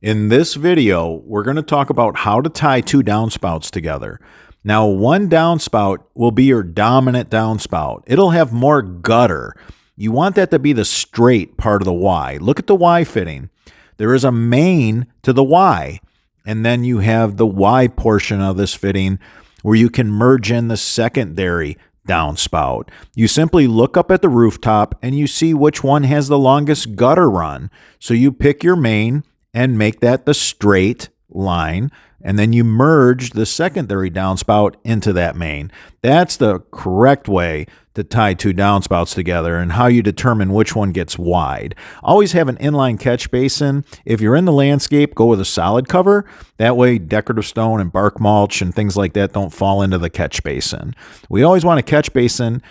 In this video, we're going to talk about how to tie two downspouts together. Now, one downspout will be your dominant downspout. It'll have more gutter. You want that to be the straight part of the Y. Look at the Y fitting. There is a main to the Y, and then you have the Y portion of this fitting where you can merge in the secondary downspout. You simply look up at the rooftop and you see which one has the longest gutter run. So you pick your main and make that the straight line, and then you merge the secondary downspout into that main. That's the correct way to tie two downspouts together and how you determine which one gets wide. Always have an inline catch basin. If you're in the landscape, go with a solid cover. That way decorative stone and bark mulch and things like that don't fall into the catch basin. We always want a catch basin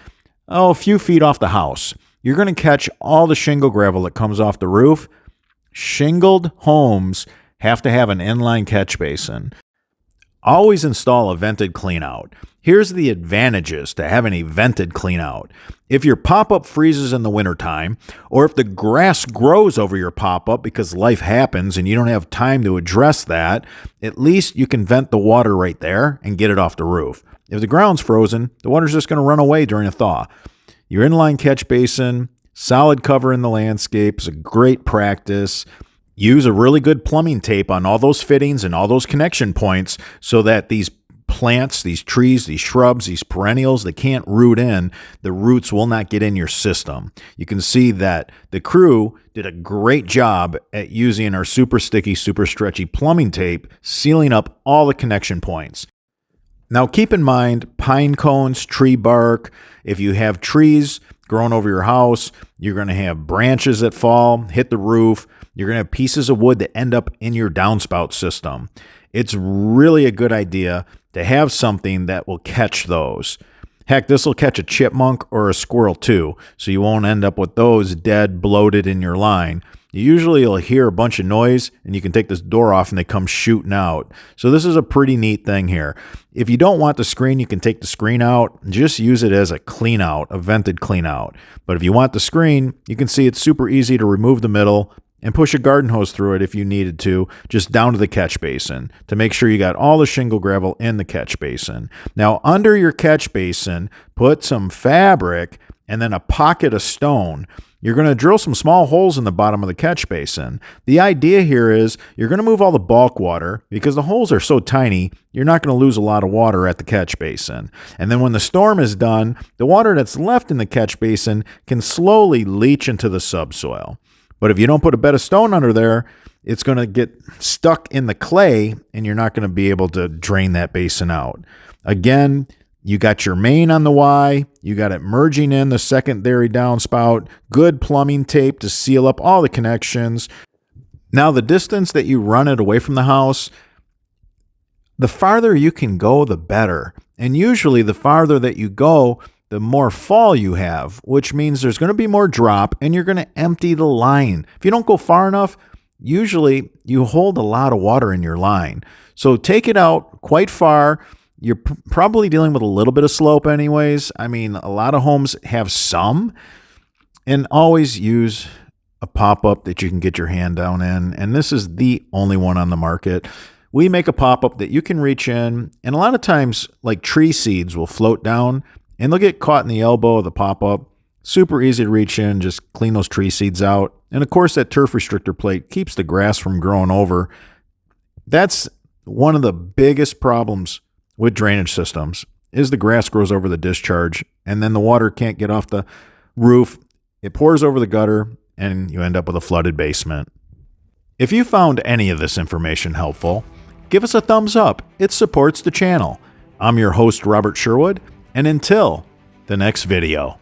a few feet off the house. You're going to catch all the shingle gravel that comes off the roof. Shingled homes have to have an inline catch basin. Always install a vented cleanout. Here's the advantages to having a vented cleanout. If your pop-up freezes in the wintertime, or if the grass grows over your pop-up because life happens and you don't have time to address that, at least you can vent the water right there and get it off the roof. If the ground's frozen, the water's just going to run away during a thaw. Your inline catch basin, solid cover in the landscape is a great practice. Use a really good plumbing tape on all those fittings and all those connection points so that these plants, these trees, these shrubs, these perennials, they can't root in. The roots will not get in your system. You can see that the crew did a great job at using our super sticky, super stretchy plumbing tape, sealing up all the connection points. Now keep in mind, pine cones, tree bark, if you have trees growing over your house, you're going to have branches that fall, hit the roof. You're going to have pieces of wood that end up in your downspout system. It's really a good idea to have something that will catch those. Heck, this will catch a chipmunk or a squirrel too, so you won't end up with those dead, bloated in your line. Usually you'll hear a bunch of noise and you can take this door off and they come shooting out. So this is a pretty neat thing here. If you don't want the screen, you can take the screen out and just use it as a clean out, a vented clean out. But if you want the screen, you can see it's super easy to remove the middle and push a garden hose through it if you needed to, just down to the catch basin to make sure you got all the shingle gravel in the catch basin. Now, under your catch basin, put some fabric and then a pocket of stone. You're going to drill some small holes in the bottom of the catch basin. The idea here is you're going to move all the bulk water because the holes are so tiny, you're not going to lose a lot of water at the catch basin. And then when the storm is done, the water that's left in the catch basin can slowly leach into the subsoil. But if you don't put a bed of stone under there, it's going to get stuck in the clay and you're not going to be able to drain that basin out. Again, you got your main on the Y, you got it merging in the secondary downspout, good plumbing tape to seal up all the connections. Now the distance that you run it away from the house, the farther you can go, the better. And usually the farther that you go, the more fall you have, which means there's going to be more drop and you're going to empty the line. If you don't go far enough, usually you hold a lot of water in your line. So take it out quite far. You're probably dealing with a little bit of slope anyways. I mean, a lot of homes have some, and always use a pop-up that you can get your hand down in. And this is the only one on the market. We make a pop-up that you can reach in, and a lot of times like tree seeds will float down and they'll get caught in the elbow of the pop-up. Super easy to reach in, just clean those tree seeds out. And of course, that turf restrictor plate keeps the grass from growing over. That's one of the biggest problems with drainage systems, is the grass grows over the discharge, and then the water can't get off the roof. It pours over the gutter, and you end up with a flooded basement. If you found any of this information helpful, give us a thumbs up. It supports the channel. I'm your host, Robert Sherwood. And until the next video.